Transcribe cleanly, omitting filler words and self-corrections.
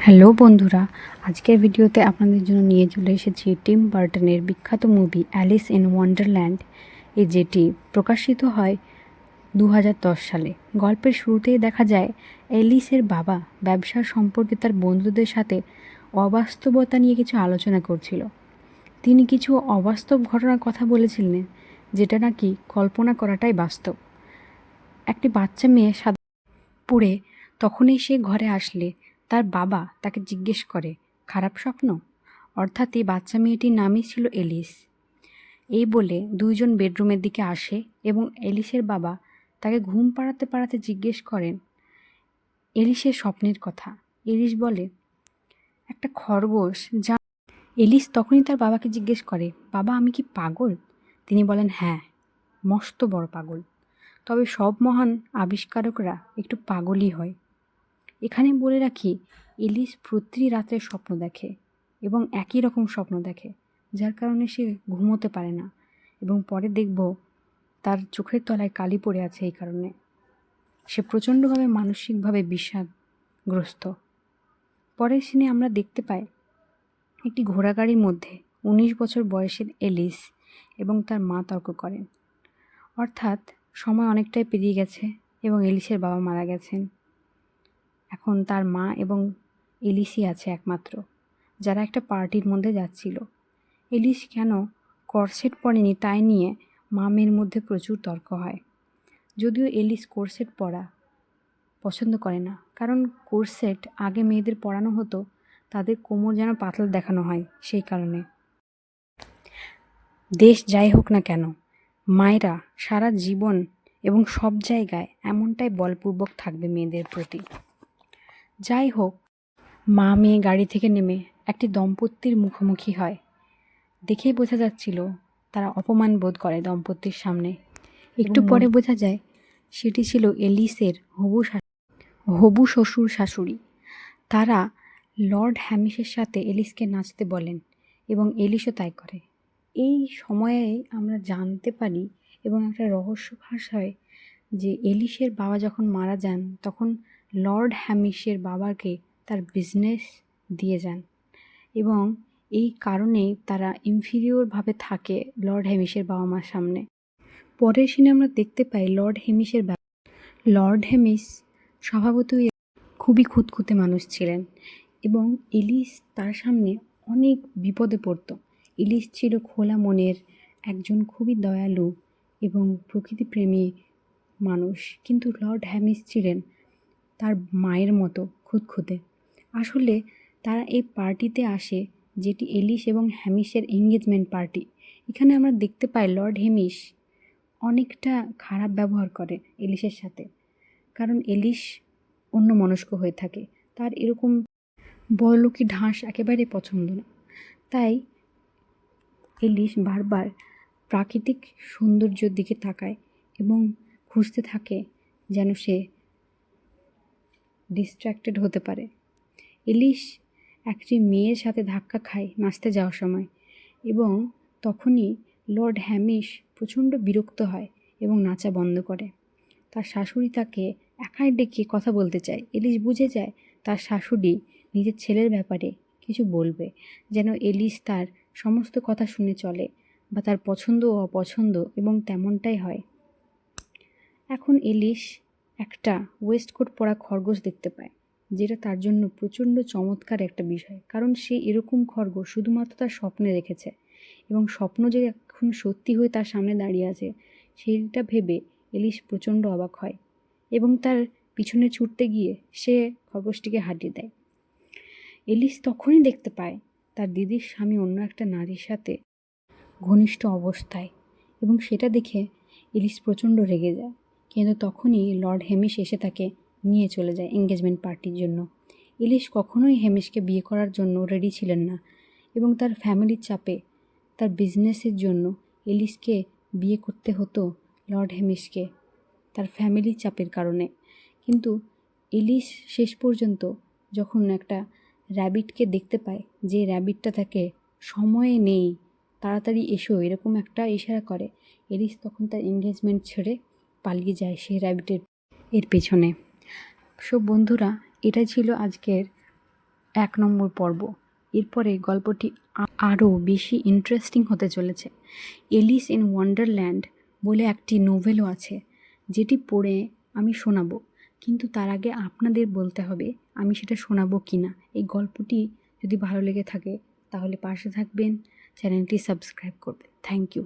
Hello বন্ধুরা, আজকের ভিডিওতে আপনাদের জন্য নিয়ে চলে এসেছি টিম বার্টনের বিখ্যাত মুভি অ্যালিস ইন ওয়ান্ডারল্যান্ড, যেটি প্রকাশিত হয় 2010 সালে। গল্পের শুরুতেই দেখা যায় অ্যালিসের বাবা ব্যবসা সম্পর্কে তার বন্ধুদের সাথে অবাস্তবতা নিয়ে কিছু আলোচনা করছিল। তিনি কিছু অবাস্তব ঘটনার কথা বলেছিলেন, যেটা নাকি কল্পনা করাটাই বাস্তব। একটি বাচ্চা মেয়ে পড়ে তখনই সে ঘরে আসলে তার বাবা তাকে জিজ্ঞেস করে, খারাপ স্বপ্ন? অর্থাৎ এই বাচ্চা মেয়েটির নামই ছিল এলিস। এই বলে দুইজন বেডরুমের দিকে আসে এবং এলিসের বাবা তাকে ঘুম পাড়াতে পাড়াতে জিজ্ঞেস করেন এলিসের স্বপ্নের কথা। এলিস বলে, একটা খরগোশ যা। এলিস তখনই তার বাবাকে জিজ্ঞেস করে, বাবা আমি কি পাগল? তিনি বলেন, হ্যাঁ, মস্ত বড় পাগল। তবে সব মহান আবিষ্কারকরা একটু পাগলই হয়। এখানে বলে রাখি, এলিস প্রতি রাতে স্বপ্ন দেখে এবং একই রকম স্বপ্ন দেখে, যার কারণে সে ঘুমোতে পারে না এবং পরে দেখব তার চোখের তলায় কালি পড়ে আছে। এই কারণে সে প্রচণ্ডভাবে মানসিকভাবে বিষাদগ্রস্ত। পরের সিনে আমরা দেখতে পাই একটি ঘোড়াগাড়ির মধ্যে 19 বছর বয়সের এলিস এবং তার মা তর্ক করেন। অর্থাৎ সময় অনেকটাই পেরিয়ে গেছে এবং এলিসের বাবা মারা গেছেন। এখন তার মা এবং এলিসই আছে একমাত্র, যারা একটা পার্টির মধ্যে যাচ্ছিল। এলিস কেন করসেট পরেনি তাই নিয়ে মা মেয়ের মধ্যে প্রচুর তর্ক হয়। যদিও এলিস কোরসেট পরা পছন্দ করে না, কারণ কোরসেট আগে মেয়েদের পরানো হতো তাদের কোমর যেন পাতলা দেখানো হয়, সেই কারণে। দেশ যাই হোক না কেন, মায়েরা সারা জীবন এবং সব জায়গায় এমনটাই বলপূর্বক থাকবে মেয়েদের প্রতি। যাই হোক, মা মেয়ে গাড়ি থেকে নেমে একটি দম্পতির মুখোমুখি হয়। দেখেই বোঝা যাচ্ছিল তারা অপমান বোধ করে দম্পতির সামনে। একটু পরে বোঝা যায় সেটি ছিল এলিসের হবু শ্বশুর শাশুড়ি। তারা লর্ড হ্যামিশের সাথে এলিসকে নাচতে বলেন এবং এলিসও তাই করে। এই সময়ে আমরা জানতে পারি এবং একটা রহস্য ফাঁস হয় যে এলিসের বাবা যখন মারা যান তখন লর্ড হ্যামিশের বাবাকে তার বিজনেস দিয়ে যান এবং এই কারণেই তারা ইনফিরিয়রভাবে থাকে লর্ড হ্যামিশের বাবা মার সামনে। পরের সিনে আমরা দেখতে পাই লর্ড হ্যামিশ স্বভাবতই খুবই খুঁতখুঁতে মানুষ ছিলেন এবং এলিস তার সামনে অনেক বিপদে পড়ত। এলিস ছিল খোলা মনের একজন খুবই দয়ালু এবং প্রকৃতিপ্রেমী মানুষ, কিন্তু লর্ড হ্যামিশ ছিলেন তার মায়ের মতো খুঁতখুঁতে। আসলে তারা এই পার্টিতে আসে, যেটি এলিস এবং হ্যামিশের এঙ্গেজমেন্ট পার্টি। এখানে আমরা দেখতে পাই লর্ড হ্যামিশ অনেকটা খারাপ ব্যবহার করে এলিসের সাথে, কারণ এলিস অন্যমনস্ক হয়ে থাকে। তার এরকম বড়লোকি ঢাস একেবারে পছন্দ না। তাই এলিস বারবার প্রাকৃতিক সৌন্দর্যের দিকে তাকায় এবং খুঁজতে থাকে যেন সে ডিস্ট্র্যাক্টেড হতে পারে। এলিস একটি মেয়ের সাথে ধাক্কা খায় নাচতে যাওয়ার সময় এবং তখনই লর্ড হ্যামিশ প্রচণ্ড বিরক্ত হয় এবং নাচা বন্ধ করে। তার শাশুড়ি তাকে একাই ডেকে কথা বলতে চায়। এলিস বুঝে যায় তার শাশুড়ি নিজের ছেলের ব্যাপারে কিছু বলবে, যেন এলিস তার সমস্ত কথা শুনে চলে বা তার পছন্দ ও অপছন্দ, এবং তেমনটাই হয়। এখন এলিস একটা ওয়েস্টকোট পরা খরগোশ দেখতে পায়, যেটা তার জন্য প্রচণ্ড চমৎকার একটা বিষয়, কারণ সে এরকম খরগোশ শুধুমাত্র তার স্বপ্নে দেখেছে এবং স্বপ্ন যে এখন সত্যি হয়ে তার সামনে দাঁড়িয়ে আছে সেইটা ভেবে এলিস প্রচণ্ড অবাক হয় এবং তার পিছনে ছুটতে গিয়ে সে খরগোশটিকে হারিয়ে দেয়। এলিস তখনই দেখতে পায় তার দিদির স্বামী অন্য একটা নারীর সাথে ঘনিষ্ঠ অবস্থায় এবং সেটা দেখে এলিস প্রচণ্ড রেগে যায়। কিন্তু তখনই লর্ড হ্যামিশ এসে তাকে নিয়ে চলে যায় এঙ্গেজমেন্ট পার্টির জন্য। এলিস কখনোই হ্যামিশকে বিয়ে করার জন্য রেডি ছিলেন না এবং তার ফ্যামিলির চাপে, তার বিজনেসের জন্য এলিসকে বিয়ে করতে হতো লর্ড হ্যামিশকে, তার ফ্যামিলির চাপের কারণে। কিন্তু এলিস শেষ পর্যন্ত যখন একটা র্যাবিটকে দেখতে পায়, যে র্যাবিটটা তাকে সময়ে নেই, তাড়াতাড়ি এসো, এরকম একটা ইশারা করে, এলিস তখন তার এঙ্গেজমেন্ট ছেড়ে পালিয়ে যায় সেই র্যাবিটের পেছনে। সব বন্ধুরা, এটা ছিল আজকের 1 নম্বর পর্ব। এরপরে গল্পটি আরও বেশি ইন্টারেস্টিং হতে চলেছে। এলিস ইন ওয়ান্ডারল্যান্ড বলে একটি নোভেলও আছে, যেটি পড়ে আমি শোনাবো, কিন্তু তার আগে আপনাদের বলতে হবে আমি সেটা শোনাবো কি না। এই গল্পটি যদি ভালো লেগে থাকে তাহলে পাশে থাকবেন, চ্যানেলটি সাবস্ক্রাইব করবেন। Thank you.